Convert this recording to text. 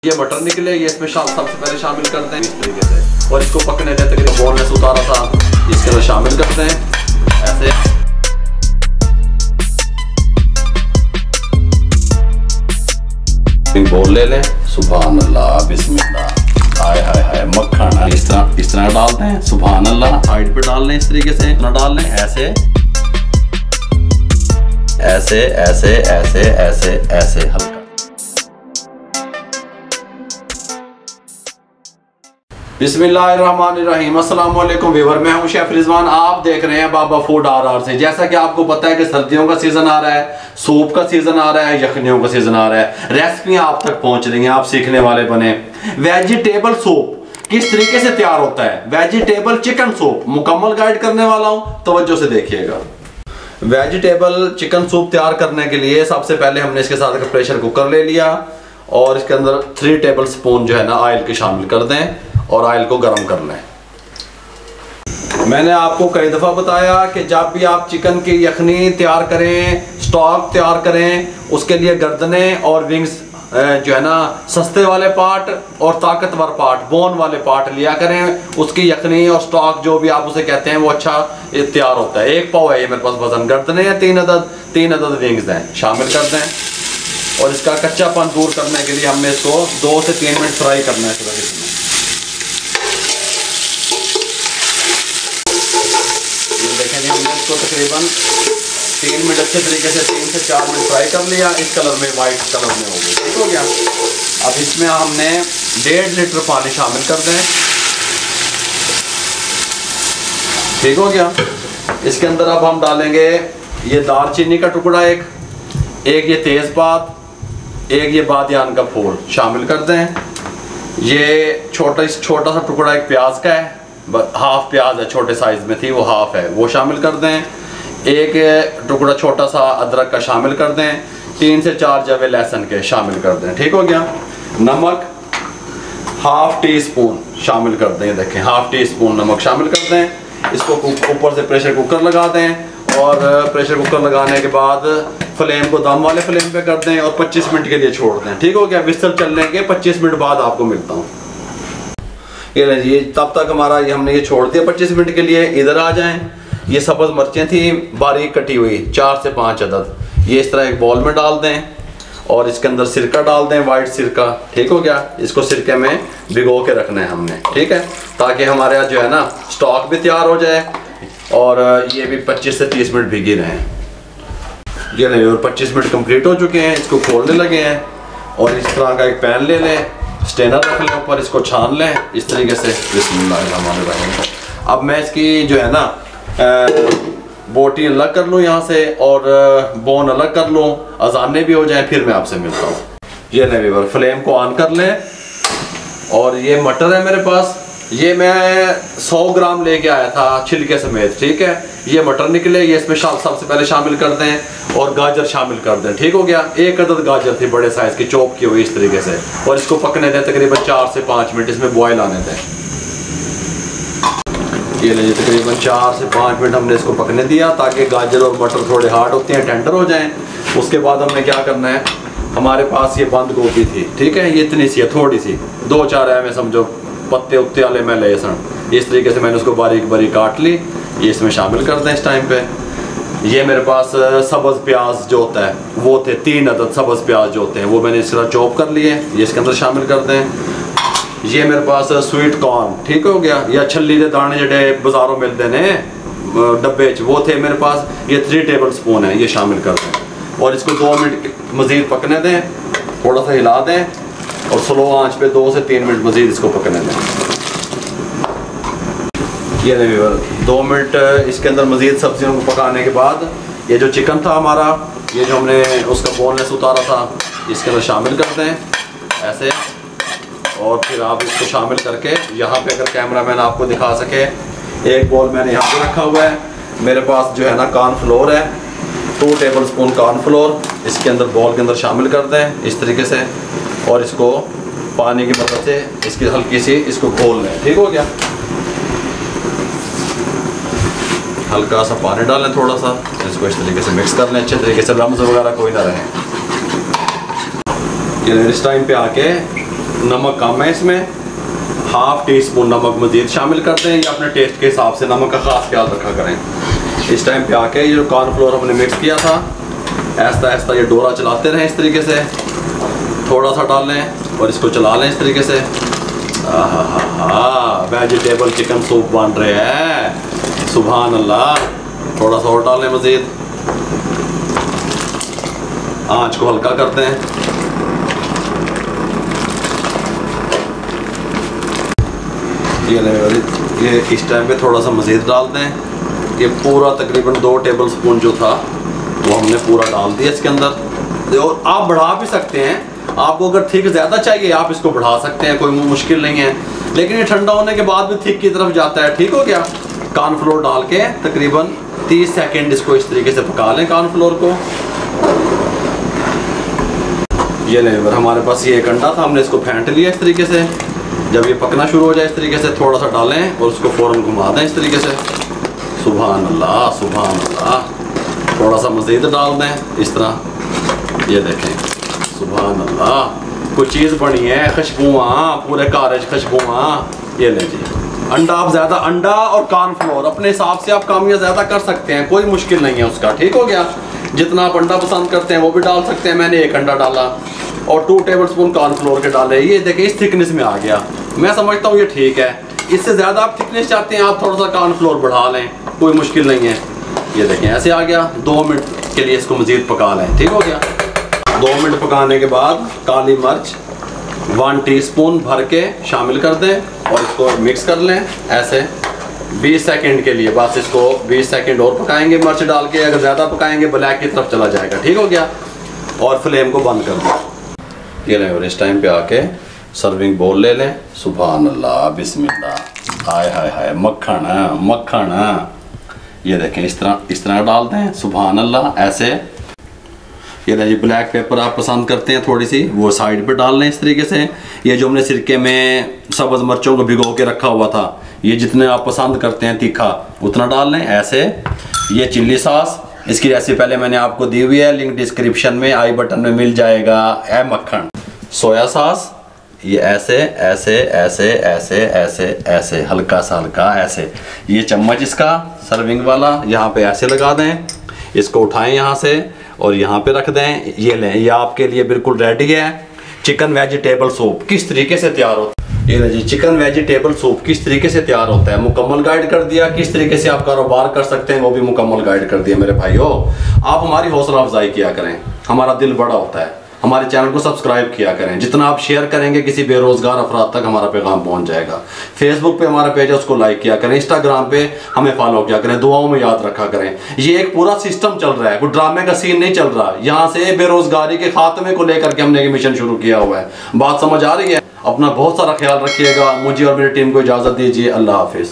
ये मटर निकले, ये इसमें सबसे पहले शामिल करते हैं इस तरीके से, और इसको पकने देते हैं। तकरीबन बोनलेस उतारा था, इसके अंदर शामिल करते हैं ऐसे। बोल ले लें, सुभान अल्लाह, बिस्मिल्लाह, हाय हाय हाय, मक्खन इस तरह डालते हैं, सुभान अल्लाह। साइड पे डाल लें इस तरीके से, ना डाल लें ऐसे ऐसे ऐसे ऐसे ऐसे ऐसे हल्का। बिस्मिल्लाहिर्रहमानिर्रहीम, अस्सलाम वालेकुम व्यूअर, मैं हूं शेफ रिजवान। आप देख रहे हैं बाबा फूड RR से। जैसा कि आपको पता है कि सर्दियों का सीजन आ रहा है, सूप का सीजन आ रहा है, यखनियों का सीजन आ रहा है, रेसिपियां आप तक पहुंच रही हैं, आप सीखने वाले बने। वेजिटेबल सूप किस तरीके से तैयार होता है, वेजिटेबल चिकन सूप, मुकम्मल गाइड करने वाला हूं, तवज्जो से देखिएगा। वेजिटेबल चिकन सूप तैयार करने के लिए सबसे पहले हमने इसके साथ एक प्रेशर कुकर ले लिया और इसके अंदर 3 टेबल स्पून जो है ना ऑयल के शामिल कर दें और ऑयल को गर्म कर लें। मैंने आपको कई दफ़ा बताया कि जब भी आप चिकन की यखनी तैयार करें, स्टॉक तैयार करें, उसके लिए गर्दने और विंग्स जो है ना सस्ते वाले पार्ट और ताकतवर पार्ट, बोन वाले पार्ट लिया करें। उसकी यखनी और स्टॉक जो भी आप उसे कहते हैं वो अच्छा तैयार होता है। 1 पाव है ये मेरे पास वजन। गर्दने हैं 3 अदद विंग्स हैं, शामिल कर दें और इसका कच्चापन दूर करने के लिए हमने इसको 2 से 3 मिनट फ्राई करना है इसमें। देखें जी, हमने इसको तकरीबन 3 मिनट अच्छे तरीके से 3 से 4 मिनट फ्राई कर लिया। इस कलर में, वाइट कलर में हो गया, ठीक हो गया। अब इसमें हमने 1.5 लीटर पानी शामिल कर दें, ठीक हो गया। इसके अंदर अब हम डालेंगे ये दालचीनी का टुकड़ा, एक ये तेज़पात, एक ये बादियान का फूल शामिल कर दें। ये छोटा सा टुकड़ा एक प्याज का है, हाफ प्याज है, छोटे साइज में थी वो हाफ है, वो शामिल कर दें। एक टुकड़ा छोटा सा अदरक का शामिल कर दें। 3 से 4 जवे लहसुन के शामिल कर दें, ठीक हो गया। नमक ½ टी स्पून शामिल कर दें, देखें ½ टी स्पून नमक शामिल कर दें। इसको ऊपर से प्रेशर कुकर लगा दें और प्रेशर कुकर लगाने के बाद फ्लेम को दम वाले फ्लेम पे कर दें और 25 मिनट के लिए छोड़ दें, ठीक हो गया। विसल चलने के 25 मिनट बाद आपको मिलता हूँ। ये तब तक हमारा हमने ये छोड़ दिया 25 मिनट के लिए। इधर आ जाएं। ये सब्ज़ मिर्चें थी बारीक कटी हुई 4 से 5 अदद, ये इस तरह एक बॉल में डाल दें और इसके अंदर सिरका डाल दें, वाइट सिरका, ठीक हो गया। इसको सिरके में भिगो के रखना है हमने, ठीक है, ताकि हमारे यहाँ जो है ना स्टॉक भी तैयार हो जाए और ये भी 25 से 30 मिनट भिगी रहें। ये नहीं, और 25 मिनट कंप्लीट हो चुके हैं। इसको खोलने लगे हैं और इस तरह का एक पैन ले लें, स्टेनर रख लें ऊपर, इसको छान लें इस तरीके से। बिस्मिल्लाह। अब मैं इसकी जो है ना बोटी अलग कर लूँ यहाँ से और बोन अलग कर लूँ, अजाने भी हो जाए, फिर मैं आपसे मिलता हूँ। ये नहीं, फ्लेम को ऑन कर लें और ये मटर है मेरे पास, ये मैं 100 ग्राम लेके आया था छिलके समेत, ठीक है। ये मटर निकले, ये इसमें सबसे पहले शामिल कर दें और गाजर शामिल कर दें, ठीक हो गया। 1 अदद गाजर थी बड़े साइज की, चॉप की हुई इस तरीके से, और इसको पकने दें तकरीबन 4 से 5 मिनट, इसमें बॉयल आने दें। ये नहीं, तकरीबन 4 से 5 मिनट हमने इसको पकने दिया ताकि गाजर और मटर थोड़े हार्ड होते हैं, टेंडर हो जाएं। उसके बाद हमने क्या करना है, हमारे पास ये बंद गोभी थी, ठीक है, ये इतनी सी है, थोड़ी सी, 2-4 ऐमे समझो, पत्ते उत्ते वाले में लहसुन, इस तरीके से मैंने उसको बारीक बारीक काट ली, ये इसमें शामिल कर दें इस टाइम पे। ये मेरे पास सब्ज़ प्याज जो होता है वो थे 3 अदद सब्ज़ प्याज जो होते हैं, वो मैंने इस तरह चॉप कर लिए, ये इसके अंदर शामिल कर दें। ये मेरे पास स्वीट कॉर्न, ठीक हो गया, या छल्ली के दाने जड़े बाजारों मिलते हैं डब्बे च, वो थे मेरे पास, ये 3 टेबल स्पून है, ये शामिल कर दें और इसको 2 मिनट मज़ीद पकने दें, थोड़ा सा हिला दें और स्लो आंच पे 2 से 3 मिनट मज़ीद इसको पकने दें। ये नहीं, 2 मिनट इसके अंदर मज़ीद सब्जियों को पकाने के बाद ये जो चिकन था हमारा, ये जो हमने उसका बोनलेस उतारा था, इसके अंदर शामिल कर दें ऐसे, और फिर आप इसको शामिल करके यहाँ पे, अगर कैमरामैन आपको दिखा सके, एक बॉल मैंने यहाँ पे रखा हुआ है, मेरे पास जो है ना कॉर्नफ्लोर है, 2 टेबल स्पून कॉर्नफ्लोर इसके अंदर बॉल के अंदर शामिल कर दें इस तरीके से, और इसको पानी की मदद से इसकी हल्की सी इसको घोल लें, ठीक हो गया। हल्का सा पानी डालें थोड़ा सा, इसको इस तरीके से मिक्स कर लें अच्छे तरीके से, लम्स वगैरह कोई ना रहे। इस टाइम पे आके नमक कम है इसमें, हाफ टी स्पून नमक मज़ीद शामिल करते हैं, या अपने टेस्ट के हिसाब से नमक का ख़ास ख्याल रखा करें। इस टाइम पे आके ये जो कॉर्नफ्लोर हमने मिक्स किया था, ऐसा ऐसा ये डोरा चलाते रहें इस तरीके से, थोड़ा सा डाल लें और इसको चला लें इस तरीके से। वेजिटेबल चिकन सूप बन रहे हैं, सुभान अल्लाह। थोड़ा सा और डाल लें मज़ीद, आँच को हल्का करते हैं। ये इस टाइम पे थोड़ा सा मज़ीद डालते हैं। ये पूरा तकरीबन 2 टेबल स्पून जो था वो हमने पूरा डाल दिया इसके अंदर। और आप बढ़ा भी सकते हैं, आपको अगर थिक ज़्यादा चाहिए आप इसको बढ़ा सकते हैं, कोई मुश्किल नहीं है। लेकिन ये ठंडा होने के बाद भी थिक की तरफ जाता है। ठीक हो गया। कॉर्नफ्लोर डाल के तकरीबन 30 सेकंड इसको इस तरीके से पका लें कॉर्नफ्लोर को। ये लें, हमारे पास ये एक अंडा था, हमने इसको फेंट लिया इस तरीके से। जब ये पकना शुरू हो जाए इस तरीके से थोड़ा सा डालें और उसको फ़ौरन घुमा दें इस तरीके से। सुभान अल्लाह, सुभान अल्लाह। थोड़ा सा मज़ीद डाल दें इस तरह। ये देखें, सुभान अल्लाह, कोई चीज़ बनी है, खुशबुआँ पूरे कारज खुशबुआँ। ये ले जी, अंडा आप ज़्यादा, अंडा और कॉर्नफ्लोर अपने हिसाब से आप कम या ज़्यादा कर सकते हैं, कोई मुश्किल नहीं है उसका। ठीक हो गया। जितना आप अंडा पसंद करते हैं वो भी डाल सकते हैं। मैंने 1 अंडा डाला और 2 टेबल स्पून कॉर्नफ्लोर के डाले। ये देखिए इस थिकनेस में आ गया, मैं समझता हूँ ये ठीक है। इससे ज़्यादा आप थिकनेस चाहते हैं आप थोड़ा सा कॉर्नफ्लोर बढ़ा लें, कोई मुश्किल नहीं है। ये देखें ऐसे आ गया। 2 मिनट के लिए इसको मज़ीद पका लें। ठीक हो गया। 2 मिनट पकाने के बाद काली मिर्च 1 टीस्पून भर के शामिल कर दें और इसको मिक्स कर लें ऐसे 20 सेकंड के लिए। बस इसको 20 सेकंड और पकाएंगे मिर्च डाल के। अगर ज़्यादा पकाएंगे ब्लैक की तरफ चला जाएगा। ठीक हो गया। और फ्लेम को बंद कर दें। ये लें, और इस टाइम पे आके सर्विंग बोल ले लें। सुभान अल्लाह, बिस्मिल्लाह, हाय हाय हाय, मक्खन मक्खन। ये देखें इस तरह डाल दें। सुभान अल्लाह, ऐसे। ये जी ब्लैक पेपर आप पसंद करते हैं थोड़ी सी, वो साइड पे डाल लें इस तरीके से। ये जो हमने सिरके में सब्ज़ मिर्चों को भिगो के रखा हुआ था, ये जितने आप पसंद करते हैं तीखा उतना डाल लें ऐसे। ये चिल्ली सॉस, इसकी रेसिपी पहले मैंने आपको दी हुई है, लिंक डिस्क्रिप्शन में आई बटन में मिल जाएगा। मक्खन, सोया सॉस, ये ऐसे ऐसे ऐसे ऐसे ऐसे ऐसे हल्का सा हल्का ऐसे। ये चम्मच इसका सर्विंग वाला यहाँ पे ऐसे लगा दें, इसको उठाएं यहाँ से और यहाँ पे रख दें। ये लें, ये आपके लिए बिल्कुल रेडी है चिकन वेजिटेबल सूप। किस तरीके से तैयार होता है ये जी, चिकन वेजिटेबल सूप किस तरीके से तैयार होता है मुकम्मल गाइड कर दिया। किस तरीके से आप कारोबार कर सकते हैं वो भी मुकम्मल गाइड कर दिया। मेरे भाइयों, आप हमारी हौसला अफजाई किया करें, हमारा दिल बड़ा होता है। हमारे चैनल को सब्सक्राइब किया करें। जितना आप शेयर करेंगे किसी बेरोजगार अफराद तक हमारा पैगाम पहुंच जाएगा। फेसबुक पे हमारा पेज है, उसको लाइक किया करें। इंस्टाग्राम पे हमें फॉलो किया करें, दुआओं में याद रखा करें। ये एक पूरा सिस्टम चल रहा है, कोई ड्रामे का सीन नहीं चल रहा। यहाँ से बेरोजगारी के खात्मे को लेकर के हमने एक मिशन शुरू किया हुआ है। बात समझ आ रही है? अपना बहुत सारा ख्याल रखिएगा। मुझे और मेरी टीम को इजाज़त दीजिए। अल्लाह हाफिज़।